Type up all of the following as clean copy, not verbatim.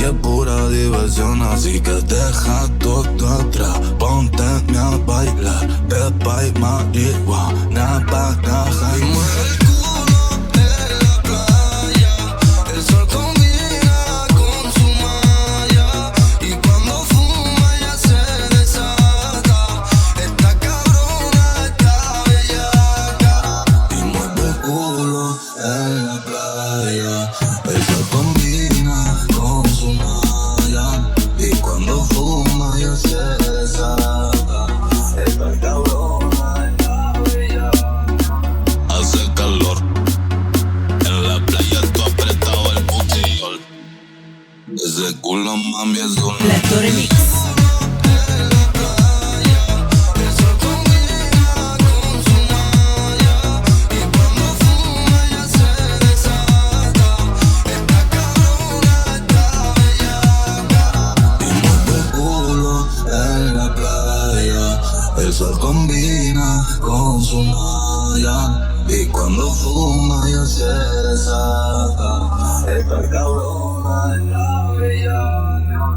y es pura diversión, así que deja todo atrás. Ponte a bailar, pepa y marihuana pa' caja y mueve el culo en la playa. El sol combina con su malla y cuando fuma ya se desata. Esta cabrona está bellaca y mueve el culo en la playa. El sol combina con su malla y cuando fuma ya se desata. Esta cabrona está bellaca. Hace calor en la playa, tú apretado el botellón. Ese culo mami es un Lettore Mix. El sol combina con su malla y cuando fuma ya se desata. Esta cabrona es la bellaca.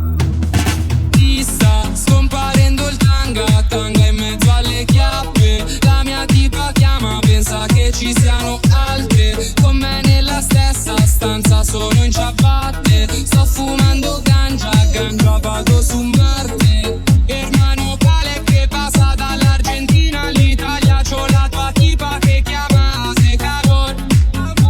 Ti sta scomparendo il tanga, tanga in mezzo alle chiappe. La mia tipa chiama, pensa che ci siano altre con me nella stessa stanza, sono in ciabatte. Sto fumando ganja, ganja vado su Marte. Hermano Cale che passa dall'Argentina all'Italia, c'ho la tua tipa che chiama se calor.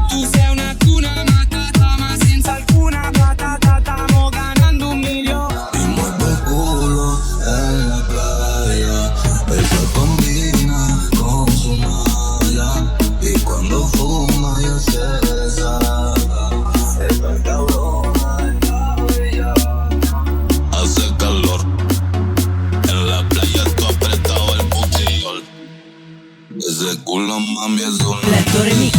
Tu sei una cuna matata ma senza alcuna patata, stiamo ganando 1 milione. Y mueve el culo en la playa. El sol combina con su malla y cuando fuma ya se desata. Esta cabrona está bellaca. Hace calor en la playa, tú apretado el botellón. Ese culo mami es un Lettore Mix.